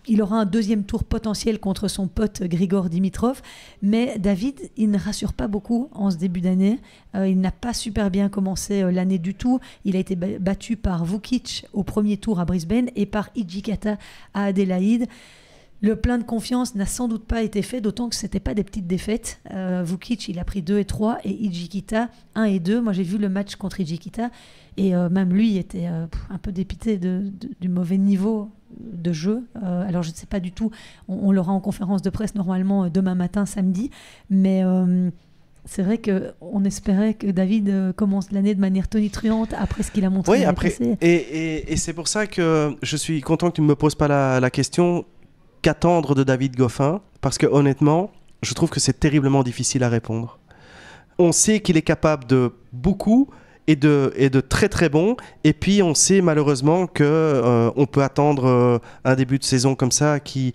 Il aura un deuxième tour potentiel contre son pote Grigor Dimitrov. Mais David, il ne rassure pas beaucoup en ce début d'année. Il n'a pas super bien commencé l'année du tout. Il a été battu par Vukic au premier tour à Brisbane et par Hijikata à Adélaïde. Le plein de confiance n'a sans doute pas été fait, d'autant que ce n'était pas des petites défaites. Vukic, il a pris 2 et 3 et Hijikata 1 et 2. Moi, j'ai vu le match contre Hijikata et même lui était un peu dépité du mauvais niveau de jeu. Alors, je ne sais pas du tout. On l'aura en conférence de presse normalement demain matin, samedi. Mais... c'est vrai qu'on espérait que David commence l'année de manière tonitruante après ce qu'il a montré l'année passée. Et c'est pour ça que je suis content que tu ne me poses pas la question qu'attendre de David Goffin, parce que honnêtement, je trouve que c'est terriblement difficile à répondre. On sait qu'il est capable de beaucoup et de très très bon, et puis on sait malheureusement qu'on peut attendre un début de saison comme ça qui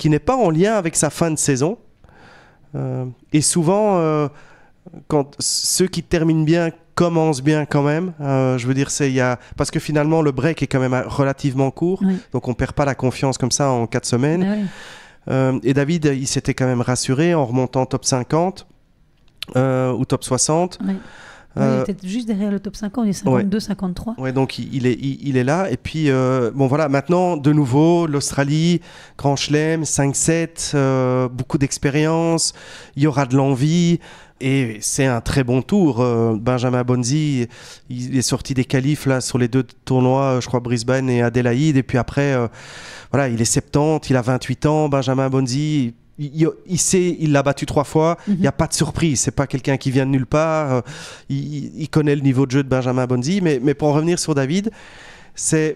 n'est pas en lien avec sa fin de saison. Et souvent, quand ceux qui terminent bien commencent bien quand même. Je veux dire, parce que finalement, le break est quand même relativement court. Oui. Donc, on ne perd pas la confiance comme ça en 4 semaines. Oui. Et David, il s'était quand même rassuré en remontant top 50. ou top 60. Oui. Il est peut-être juste derrière le top 50, il est 52, 53. Ouais, donc il est là. Et puis, bon voilà, maintenant, de nouveau, l'Australie, Grand Chelem, 5-7, beaucoup d'expérience, il y aura de l'envie. Et c'est un très bon tour. Benjamin Bonzi, il est sorti des qualifs là, sur les 2 tournois, je crois Brisbane et Adélaïde. Et puis après, voilà, il est 70, il a 28 ans. Benjamin Bonzi, il l'a battu 3 fois. Il n'y a pas de surprise. C'est pas quelqu'un qui vient de nulle part. Il connaît le niveau de jeu de Benjamin Bonzi. Mais pour en revenir sur David, c'est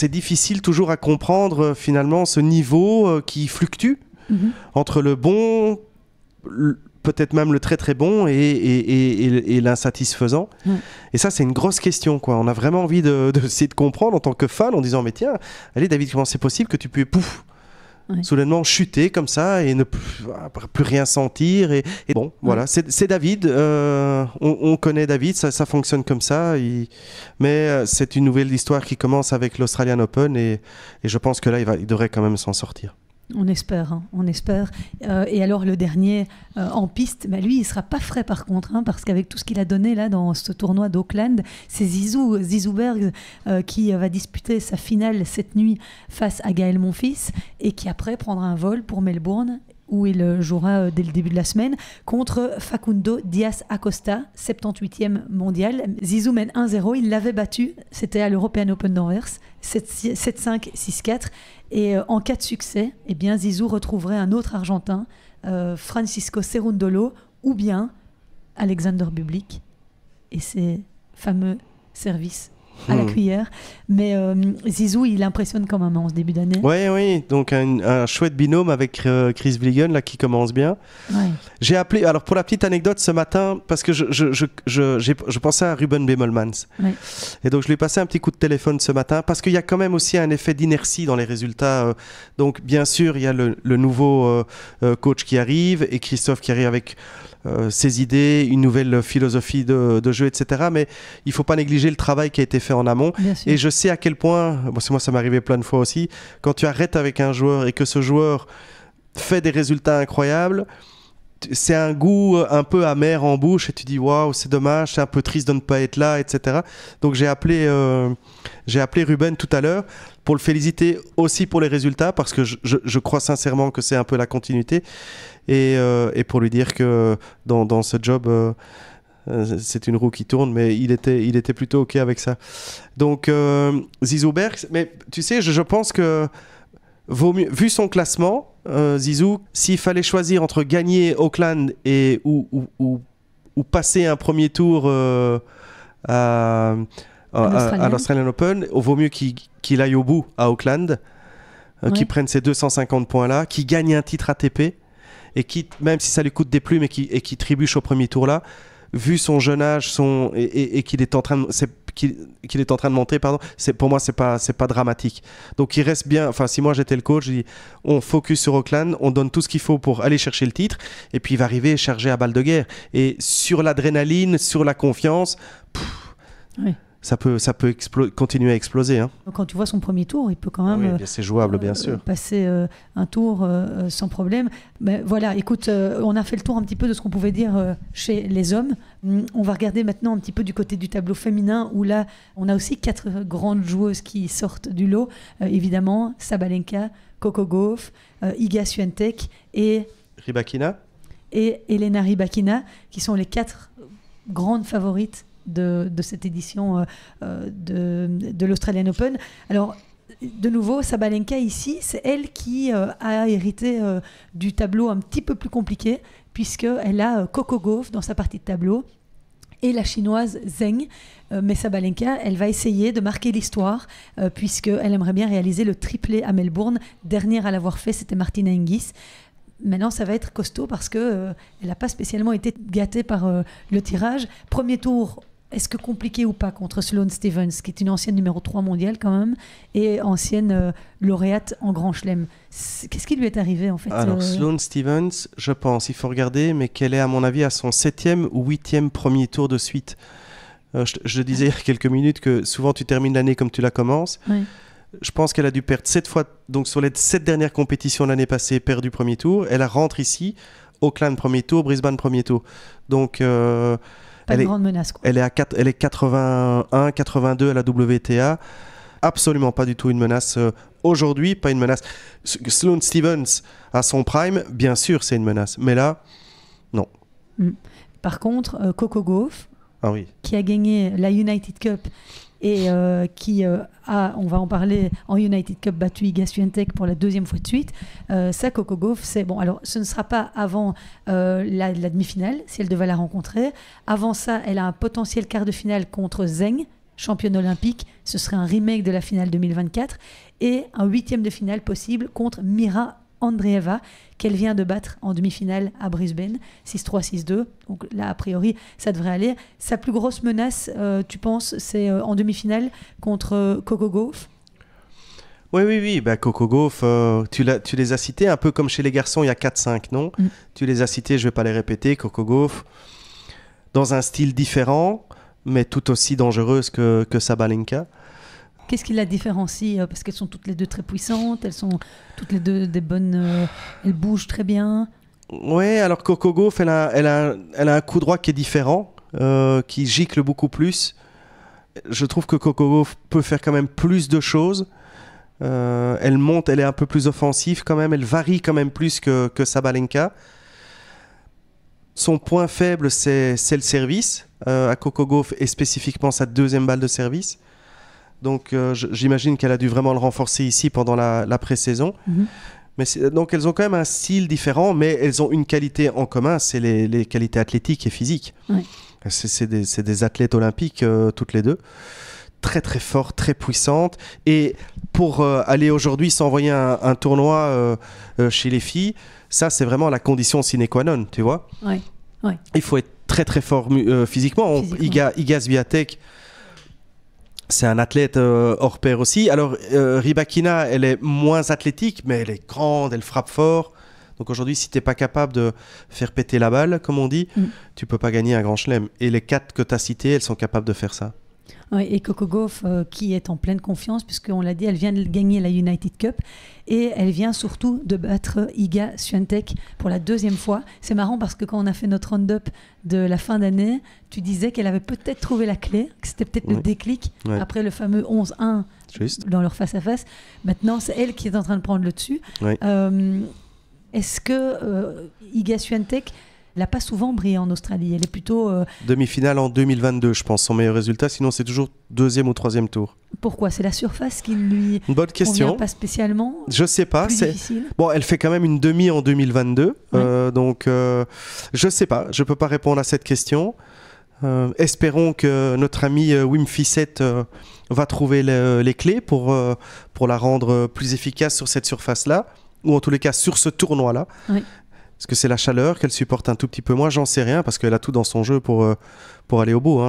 difficile toujours à comprendre finalement ce niveau qui fluctue entre le bon, peut-être même le très très bon et l'insatisfaisant. Et ça, c'est une grosse question, quoi. On a vraiment envie d'essayer de comprendre en tant que fan, en disant mais tiens, allez David, comment c'est possible que tu puisses soudainement chuter comme ça et ne plus rien sentir et bon, voilà, c'est David. On connaît David, ça fonctionne comme ça. Mais c'est une nouvelle histoire qui commence avec l'Australian Open et je pense que là, il devrait quand même s'en sortir. On espère, hein, on espère. Et alors le dernier en piste, bah lui il sera pas frais par contre, hein, parce qu'avec tout ce qu'il a donné là dans ce tournoi d'Auckland, c'est Zizou Bergs qui va disputer sa finale cette nuit face à Gaël Monfils et qui après prendra un vol pour Melbourne où il jouera dès le début de la semaine contre Facundo Diaz Acosta, 78e mondial. Zizou mène 1-0, il l'avait battu, c'était à l'European Open d'Anvers, 7-5, 6-4. Et en cas de succès, eh bien, Zizou retrouverait un autre Argentin, Francisco Cerundolo, ou bien Alexander Bublik, et ses fameux services à la cuillère. Mais Zizou, il impressionne quand même en ce début d'année. Oui, donc un chouette binôme avec Chris Vliegen là, qui commence bien. Ouais. J'ai appelé, alors pour la petite anecdote ce matin, parce que je pensais à Ruben Bemelmans. Ouais. Et donc je lui ai passé un petit coup de téléphone ce matin, parce qu'il y a quand même aussi un effet d'inertie dans les résultats. Donc bien sûr, il y a le nouveau coach qui arrive, et Christophe qui arrive avec ses idées, une nouvelle philosophie de jeu, etc. Mais il ne faut pas négliger le travail qui a été fait en amont. Et je sais à quel point, moi ça m'est arrivé plein de fois aussi, quand tu arrêtes avec un joueur et que ce joueur fait des résultats incroyables, c'est un goût un peu amer en bouche et tu dis waouh, c'est dommage, c'est un peu triste de ne pas être là, etc. Donc j'ai appelé Ruben tout à l'heure pour le féliciter aussi pour les résultats, parce que je crois sincèrement que c'est un peu la continuité, et pour lui dire que dans ce job c'est une roue qui tourne, mais il était plutôt ok avec ça. Donc Zizou Bergs, mais tu sais, je pense que vaut mieux, vu son classement, Zizou, s'il fallait choisir entre gagner Auckland ou passer un premier tour à l'Australian Open, il vaut mieux qu'il aille au bout à Auckland, qu'il prenne ces 250 points-là, qu'il gagne un titre ATP, et même si ça lui coûte des plumes et qu'il trébuche au premier tour-là, vu son jeune âge et qu'il est en train de monter, pour moi c'est pas dramatique. Donc il reste bien, enfin si moi j'étais le coach, je dis on focus sur Auckland, on donne tout ce qu'il faut pour aller chercher le titre, et puis il va arriver chargé à balle de guerre, et sur l'adrénaline, sur la confiance, ça peut continuer à exploser, hein. Quand tu vois son premier tour, il peut quand même c'est jouable, bien sûr, passer un tour sans problème. Mais voilà, écoute, on a fait le tour un petit peu de ce qu'on pouvait dire chez les hommes. On va regarder maintenant un petit peu du côté du tableau féminin, où là on a aussi 4 grandes joueuses qui sortent du lot, évidemment Sabalenka, Coco Gauff, Iga Swiatek et Rybakina et Elena Rybakina, qui sont les 4 grandes favorites de cette édition de l'Australian Open. Alors, de nouveau, Sabalenka ici, c'est elle qui a hérité du tableau un petit peu plus compliqué, puisqu'elle a Coco Gauff dans sa partie de tableau et la chinoise Zheng. Mais Sabalenka, elle va essayer de marquer l'histoire, puisqu'elle aimerait bien réaliser le triplé à Melbourne. Dernière à l'avoir fait, c'était Martina Hingis. Maintenant, ça va être costaud parce qu'elle n'a pas spécialement été gâtée par le tirage. Premier tour, est-ce que compliqué ou pas contre Sloane Stephens, qui est une ancienne numéro 3 mondiale quand même, et ancienne lauréate en Grand Chelem. Qu'est-ce qui lui est arrivé en fait? Alors Sloane Stephens, je pense, il faut regarder, mais qu'elle est à mon avis à son 7e ou 8e premier tour de suite. Je disais il y a quelques minutes que souvent tu termines l'année comme tu la commences. Oui. Je pense qu'elle a dû perdre 7 fois, donc sur les 7 dernières compétitions l'année passée, perdu premier tour. Elle rentre ici Auckland premier tour, Brisbane premier tour. Donc, pas de grande menace, quoi. Elle est 81, 82 à la WTA. Absolument pas du tout une menace. Aujourd'hui, pas une menace. Sloane Stephens, à son prime, bien sûr, c'est une menace. Mais là, non. Par contre, Coco Gauff, qui a gagné la United Cup et qui a, on va en parler, en United Cup battu Iga Swiatek pour la 2e fois de suite. Ça, Coco Gauff, c'est bon. Alors, ce ne sera pas avant la demi-finale, si elle devait la rencontrer. Avant ça, elle a un potentiel quart de finale contre Zheng, championne olympique. Ce serait un remake de la finale 2024 et un 8e de finale possible contre Mira Andreeva, qu'elle vient de battre en demi-finale à Brisbane, 6-3, 6-2. Donc là, a priori, ça devrait aller. Sa plus grosse menace, tu penses, c'est en demi-finale contre Coco Gauff? Oui. Bah, Coco Gauff, tu les as cités un peu comme chez les garçons il y a 4-5, non? Tu les as cités, je ne vais pas les répéter. Coco Gauff, dans un style différent, mais tout aussi dangereuse que Sabalenka. Qu'est-ce qui la différencie? Parce qu'elles sont toutes les deux très puissantes, elles sont toutes les deux des bonnes... elles bougent très bien. Oui, alors Coco Gauff, elle a un coup droit qui est différent, qui gicle beaucoup plus. Je trouve que Coco Gauff peut faire quand même plus de choses. Elle monte, elle est un peu plus offensive quand même, elle varie quand même plus que Sabalenka. Son point faible, c'est le service à Coco Gauff et spécifiquement sa 2e balle de service. Donc j'imagine qu'elle a dû vraiment le renforcer ici pendant la pré-saison. Mais donc elles ont quand même un style différent, mais elles ont une qualité en commun, c'est les qualités athlétiques et physiques. C'est des athlètes olympiques toutes les deux. Très très fortes, très puissantes. Et pour aller aujourd'hui s'envoyer un tournoi chez les filles, ça c'est vraiment la condition sine qua non, tu vois. Il faut être très très fort physiquement. Iga Swiatek, c'est un athlète hors pair aussi. Alors, Rybakina, elle est moins athlétique, mais elle est grande, elle frappe fort. Donc aujourd'hui, si tu n'es pas capable de faire péter la balle, comme on dit, tu ne peux pas gagner un grand chelem. Et les 4 que tu as cités, elles sont capables de faire ça. Oui, et Coco Gauff, qui est en pleine confiance, puisqu'on l'a dit, elle vient de gagner la United Cup et elle vient surtout de battre Iga Swiatek pour la 2e fois. C'est marrant parce que quand on a fait notre round-up de la fin d'année, tu disais qu'elle avait peut-être trouvé la clé, que c'était peut-être le déclic après le fameux 11-1 dans leur face-à-face. Maintenant, c'est elle qui est en train de prendre le dessus. Est-ce que Iga Swiatek n'a pas souvent brillé en Australie? Elle est plutôt... Demi-finale en 2022, je pense, son meilleur résultat. Sinon, c'est toujours 2e ou 3e tour. Pourquoi? C'est la surface qui lui Une bonne question. Convient pas spécialement? Je sais pas. Difficile. Bon, elle fait quand même une demi en 2022. Donc, je sais pas. Je peux pas répondre à cette question. Espérons que notre ami Wim Fissette va trouver les clés pour la rendre plus efficace sur cette surface-là. Ou en tous les cas, sur ce tournoi-là. Est-ce que c'est la chaleur qu'elle supporte un tout petit peu moins? J'en sais rien, parce qu'elle a tout dans son jeu pour aller au bout.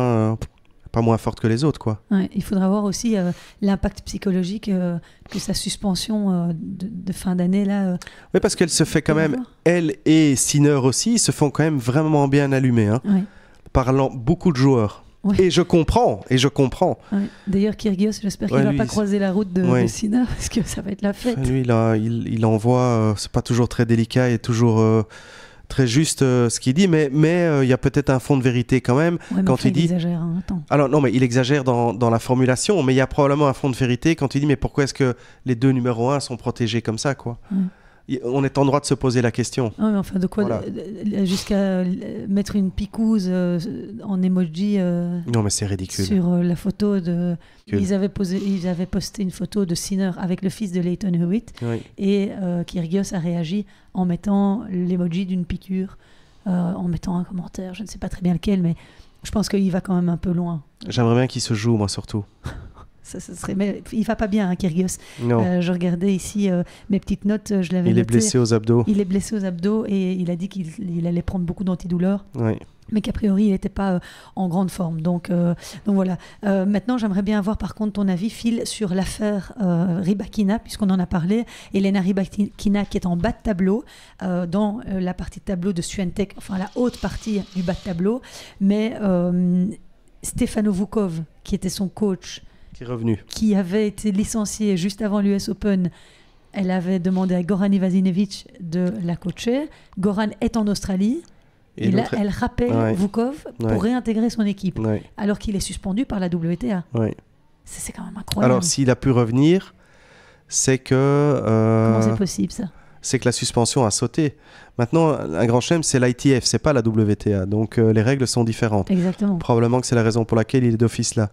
Pas moins forte que les autres, quoi. Il faudra voir aussi l'impact psychologique que sa suspension de fin d'année, là... Oui, parce qu'elle se fait quand même... Elle et Sinner aussi se font quand même vraiment bien allumer, parlant beaucoup de joueurs. Et je comprends. D'ailleurs, Kyrgios, j'espère qu'il ne va pas croiser la route de Sinner, parce que ça va être la fête. Lui, il envoie, c'est pas toujours très délicat et toujours très juste ce qu'il dit, mais il y a peut-être un fond de vérité quand même. Quand il dit... exagère, attends. Alors non, mais il exagère dans la formulation, mais il y a probablement un fond de vérité quand il dit mais pourquoi est-ce que les 2 numéros 1 sont protégés comme ça, quoi. On est en droit de se poser la question. Mais enfin, de quoi jusqu'à mettre une picouse en emoji non, mais c'est ridicule. Sur la photo de... Ils avaient posté une photo de Sinner avec le fils de Leighton Hewitt et Kyrgios a réagi en mettant l'emoji d'une piqûre, en mettant un commentaire, je ne sais pas très bien lequel, mais je pense qu'il va quand même un peu loin. J'aimerais bien qu'il se joue, moi, surtout. Ça serait... Mais il va pas bien, Kyrgios. Je regardais ici mes petites notes, je l'avais noté. Il est blessé aux abdos. Il est blessé aux abdos et il a dit qu'il allait prendre beaucoup d'antidouleurs. Mais qu'a priori, il n'était pas en grande forme. Donc voilà. Maintenant, j'aimerais bien avoir par contre ton avis, Phil, sur l'affaire Rybakina, puisqu'on en a parlé. Elena Rybakina qui est en bas de tableau, dans la partie de tableau de Swiatek, enfin la haute partie du bas de tableau. Mais Stefano Vukov, qui était son coach, qui est revenu, qui avait été licencié juste avant l'US Open, elle avait demandé à Goran Ivanisevic de la coacher. Goran est en Australie. Et là, elle rappelle Vukov pour réintégrer son équipe, alors qu'il est suspendu par la WTA. C'est quand même incroyable. Alors, s'il a pu revenir, c'est que... Comment c'est possible, ça? C'est que la suspension a sauté. Maintenant, un grand chelem, c'est l'ITF, c'est pas la WTA. Donc, les règles sont différentes. Exactement. Probablement que c'est la raison pour laquelle il est d'office là.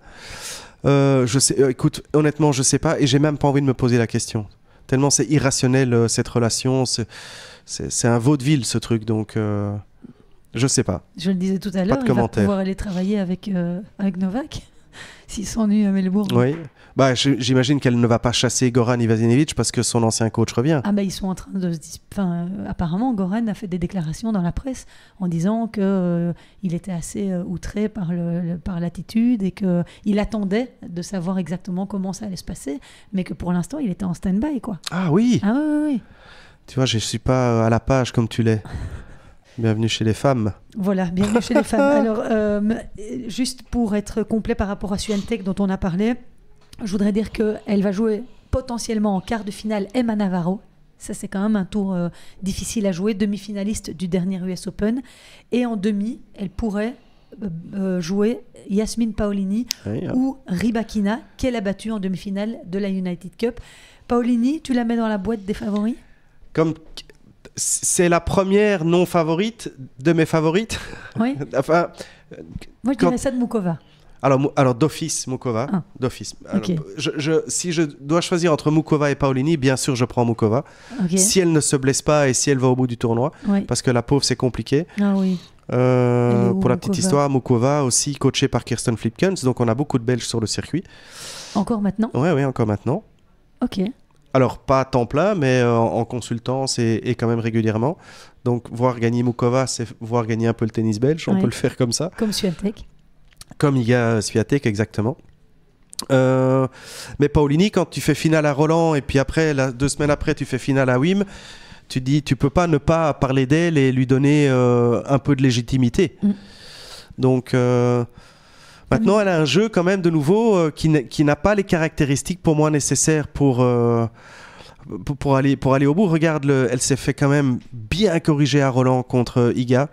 Je sais, écoute, honnêtement, je sais pas, et j'ai même pas envie de me poser la question. Tellement c'est irrationnel, cette relation. C'est un vaudeville, ce truc. Donc... je sais pas. Je le disais tout à l'heure, il va pouvoir aller travailler avec Novak s'il s'ennuie à Melbourne. Oui. Bah, j'imagine qu'elle ne va pas chasser Goran Ivanisevic parce que son ancien coach revient. Ah bah ils sont en train de apparemment Goran a fait des déclarations dans la presse en disant que il était assez outré par l'attitude et que il attendait de savoir exactement comment ça allait se passer, mais que pour l'instant il était en stand-by, quoi. Ah oui. Ah oui. Tu vois, je suis pas à la page comme tu l'es. Bienvenue chez les femmes. Voilà, bienvenue chez les femmes. Alors, juste pour être complet par rapport à Swiatek dont on a parlé, je voudrais dire qu'elle va jouer potentiellement en quart de finale Emma Navarro. Ça, c'est quand même un tour difficile à jouer, demi-finaliste du dernier US Open. Et en demi, elle pourrait jouer Yasmine Paolini ou Rybakina, qu'elle a battue en demi-finale de la United Cup. Paolini, tu la mets dans la boîte des favoris ? C'est la première non favorite de mes favorites. Oui. Enfin, moi, je dirais ça de Mukova. Alors d'office, Mukova. Ah. D'office. Okay. Si je dois choisir entre Mukova et Paolini, bien sûr, je prends Mukova. Okay. Si elle ne se blesse pas et si elle va au bout du tournoi, parce que la pauvre, c'est compliqué. Ah oui. Pour la petite histoire, Mukova aussi coachée par Kirsten Flipkens, donc on a beaucoup de Belges sur le circuit. Encore maintenant ? Oui, encore maintenant. Ok. Alors, pas à temps plein, mais en consultance et quand même régulièrement. Donc, voir gagner Mukova, c'est voir gagner un peu le tennis belge. On peut le faire comme ça. Comme Swiatek. Comme Iga Swiatek, exactement. Mais Paolini, quand tu fais finale à Roland et puis après, 2 semaines après, tu fais finale à Wim, tu dis, tu peux pas ne pas parler d'elle et lui donner un peu de légitimité. Donc... maintenant, elle a un jeu quand même de nouveau qui n'a pas les caractéristiques pour moi nécessaires pour aller au bout. Regarde, elle s'est fait quand même bien corriger à Roland contre Iga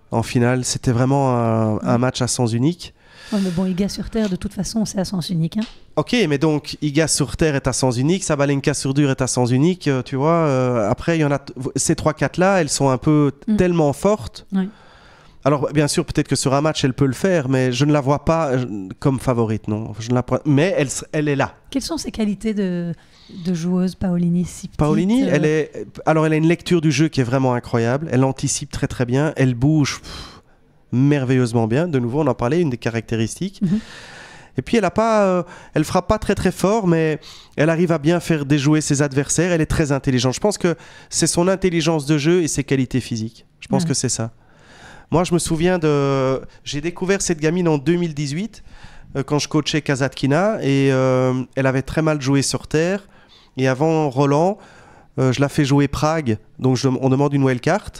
en finale. C'était vraiment un match à sens unique. Ouais, mais bon, Iga sur terre, de toute façon, c'est à sens unique. Hein. Ok, mais donc Iga sur terre est à sens unique, Sabalenka sur dur est à sens unique. Tu vois, après, il y en a ces 3-4 là, elles sont un peu tellement fortes. Ouais. Alors, bien sûr, peut-être que sur un match, elle peut le faire, mais je ne la vois pas comme favorite, non. Mais elle est là. Quelles sont ses qualités de joueuse, Paolini, si petite, Paolini, elle a une lecture du jeu qui est vraiment incroyable. Elle anticipe très, très bien. Elle bouge merveilleusement bien. De nouveau, on en parlait, une des caractéristiques. Et puis, elle frappe pas très, très fort, mais elle arrive à bien faire déjouer ses adversaires. Elle est très intelligente. Je pense que c'est son intelligence de jeu et ses qualités physiques. Je pense que c'est ça. Moi, je me souviens j'ai découvert cette gamine en 2018 quand je coachais Kasatkina et elle avait très mal joué sur terre. Et avant Roland, je la fais jouer Prague. Donc, on demande une wildcard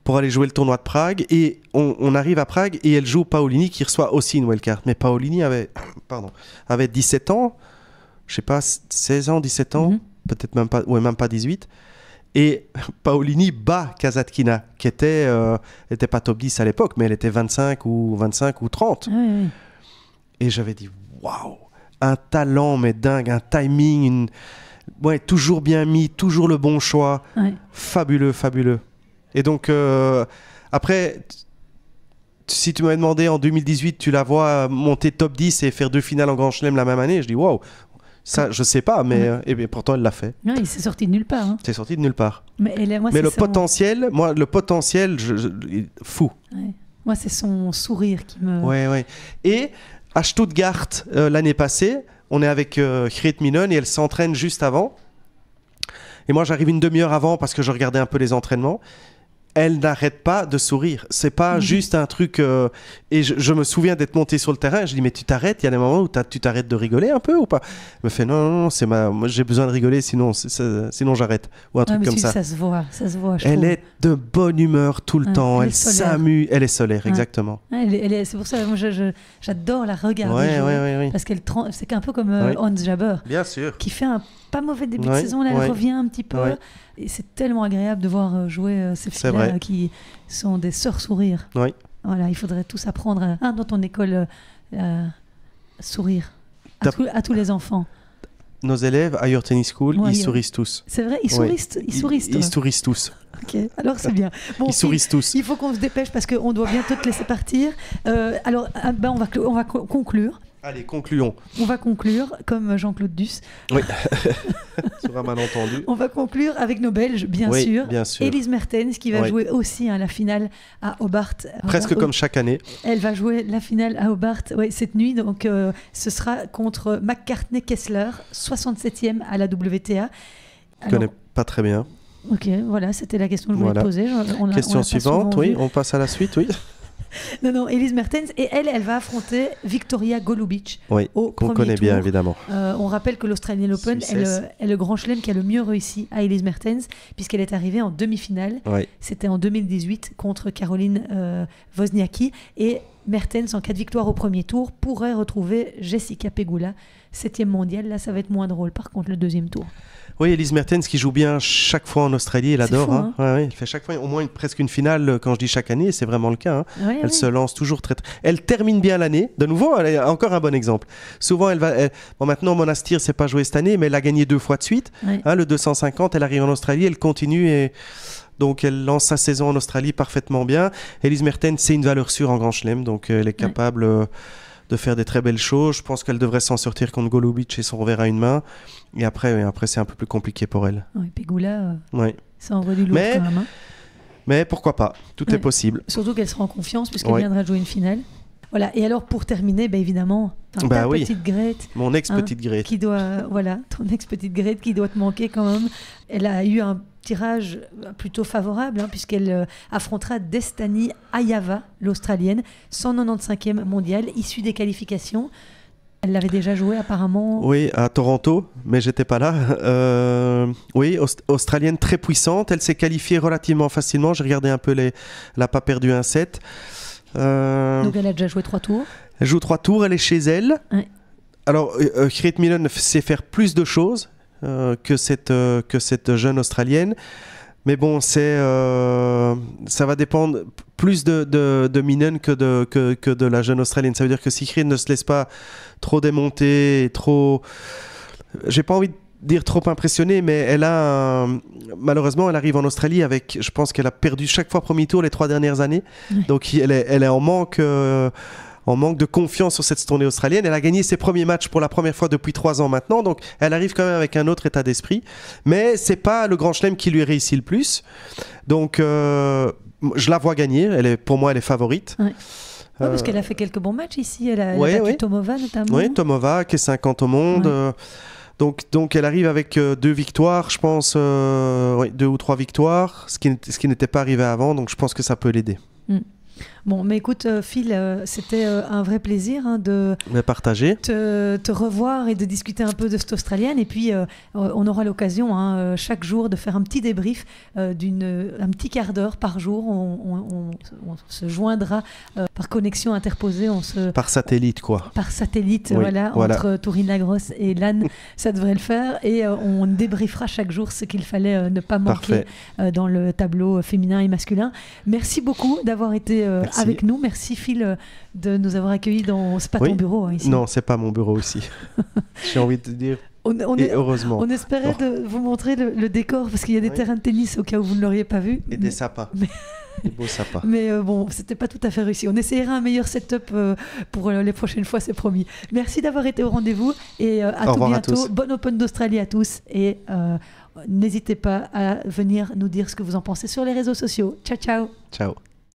pour aller jouer le tournoi de Prague. Et on arrive à Prague et elle joue Paolini qui reçoit aussi une wildcard. Mais Paolini avait 17 ans, je sais pas, 16 ans, 17 ans, peut-être même pas 18. Et Paolini bat Kasatkina, qui était pas top 10 à l'époque, mais elle était 25 ou 30. Oui. Et j'avais dit, waouh, un talent, mais dingue, un timing, toujours bien mis, toujours le bon choix. Ouais. Fabuleux, fabuleux. Et donc, après, si tu m'avais demandé en 2018, tu la vois monter top 10 et faire 2 finales en Grand Chelem la même année, je dis, waouh. Ça, je sais pas, mais et pourtant elle l'a fait. Non, il s'est sorti de nulle part. Hein. C'est sorti de nulle part. Mais le potentiel, fou. Ouais. Moi, c'est son sourire qui me. Ouais. Et à Stuttgart l'année passée, on est avec Griet Minon et elle s'entraîne juste avant. Et moi, j'arrive une demi-heure avant parce que je regardais un peu les entraînements. Elle n'arrête pas de sourire. C'est pas juste un truc... Et je me souviens d'être monté sur le terrain. Je dis, mais tu t'arrêtes. Il y a des moments où tu t'arrêtes de rigoler un peu ou pas? Elle me fait, non, moi, j'ai besoin de rigoler, sinon j'arrête. Ou un truc comme ça. Ça se voit. Elle est de bonne humeur tout le temps. Elle s'amuse. Elle est solaire, exactement. C'est pour ça, moi, j'adore la regarder jouer. Parce qu'elle c'est un peu comme Hans Jabeur. Bien sûr. Qui fait pas mauvais début de saison, là, elle revient un petit peu. Ouais. Et c'est tellement agréable de voir jouer ces filles-là qui sont des sœurs sourires. Oui. Voilà, il faudrait tous apprendre dans ton école sourire à tous les enfants. Nos élèves à Your Tennis School, ils sourient tous. C'est vrai, ils sourient, ils sourient tous. Ok, alors c'est bien. Bon, ils sourient tous. Il faut qu'on se dépêche parce qu'on doit bientôt te laisser partir. Alors, on va conclure. Allez, concluons. On va conclure, comme Jean-Claude Duss. Oui, sur un malentendu. On va conclure avec nos Belges, bien sûr. Elise Mertens, qui va jouer aussi la finale à Hobart. Presque comme chaque année. Elle va jouer la finale à Hobart cette nuit. Donc, ce sera contre McCartney Kessler, 67e à la WTA. Je ne connais pas très bien. Ok, voilà, c'était la question que je voulais te poser. Question suivante, on passe à la suite, oui. Non, Elise Mertens, et elle va affronter Victoria Golubic au qu'on connaît bien évidemment. On rappelle que l'Australian Open est le grand chelem qui a le mieux réussi à Elise Mertens, puisqu'elle est arrivée en demi-finale. C'était en 2018 contre Caroline Wozniacki, et Mertens, en cas de victoire au premier tour, pourrait retrouver Jessica Pegula, 7e mondiale. Là, ça va être moins drôle, par contre, le deuxième tour. Oui, Elise Mertens qui joue bien chaque fois en Australie, elle adore. Fou, elle fait chaque fois au moins presque une finale, quand je dis chaque année, c'est vraiment le cas. Elle se lance toujours très. Elle termine bien l'année. De nouveau, elle est encore un bon exemple. Souvent, maintenant, Monastir, c'est pas joué cette année, mais elle a gagné 2 fois de suite. Le 250, elle arrive en Australie, elle continue et. Donc, elle lance sa saison en Australie parfaitement bien. Elise Mertens, c'est une valeur sûre en Grand Chelem, donc elle est capable de faire des très belles choses. Je pense qu'elle devrait s'en sortir contre Golubic et son revers à une main. Et après c'est un peu plus compliqué pour elle. Pegula, ça envoie du lourd quand même. Mais pourquoi pas, tout est possible. Surtout qu'elle sera en confiance puisqu'elle viendra jouer une finale. Voilà. Et alors pour terminer, évidemment, petite Grete. Mon ex-petite Grete. Qui doit, ton ex-petite Grete qui doit te manquer quand même. Elle a eu un tirage plutôt favorable puisqu'elle affrontera Destiny Ayava, l'Australienne, 195e mondiale, issue des qualifications. Elle l'avait déjà joué apparemment. Oui, à Toronto, mais j'étais pas là. Australienne très puissante. Elle s'est qualifiée relativement facilement. J'ai regardé un peu elle n'a pas perdu un set. Donc elle a déjà joué 3 tours. Elle joue 3 tours, elle est chez elle. Ouais. Alors, Grete Miller sait faire plus de choses que cette jeune Australienne. Mais bon, ça va dépendre plus de Minen que de la jeune Australienne. Ça veut dire que si Grete ne se laisse pas trop démonter, j'ai pas envie de dire trop impressionnée, mais malheureusement, elle arrive en Australie avec, je pense qu'elle a perdu chaque fois premier tour les 3 dernières années. Donc elle est en manque de confiance sur cette tournée australienne. Elle a gagné ses premiers matchs pour la première fois depuis 3 ans maintenant, donc elle arrive quand même avec un autre état d'esprit. Mais c'est pas le Grand Chelem qui lui réussit le plus. Donc je la vois gagner. Pour moi, elle est favorite. Parce qu'elle a fait quelques bons matchs ici. Elle a battu Tomova notamment. Oui, Tomova qui est 50 au monde. Donc elle arrive avec 2 victoires, je pense, 2 ou 3 victoires, ce qui n'était pas arrivé avant, donc je pense que ça peut l'aider. Bon, mais écoute, Phil, c'était un vrai plaisir de partager, te revoir et de discuter un peu de cette Australienne. Et puis, on aura l'occasion chaque jour de faire un petit débrief un petit quart d'heure par jour. On se joindra par connexion interposée. Par satellite, quoi. Par satellite, entre Tourine-Lagrosse et Lannes, ça devrait le faire. Et on débriefera chaque jour ce qu'il fallait ne pas manquer dans le tableau féminin et masculin. Merci beaucoup d'avoir été avec nous. Merci Phil de nous avoir accueillis c'est pas ton bureau ici. Non, c'est pas mon bureau ici. J'ai envie de te dire. Heureusement. On espérait de vous montrer le décor parce qu'il y a des terrains de tennis au cas où vous ne l'auriez pas vu. Et des sapins. Des beaux sapins. Mais c'était pas tout à fait réussi. On essaiera un meilleur setup pour les prochaines fois, c'est promis. Merci d'avoir été au rendez-vous et à tout bientôt. Bon Open d'Australie à tous et n'hésitez pas à venir nous dire ce que vous en pensez sur les réseaux sociaux. Ciao, ciao. Ciao.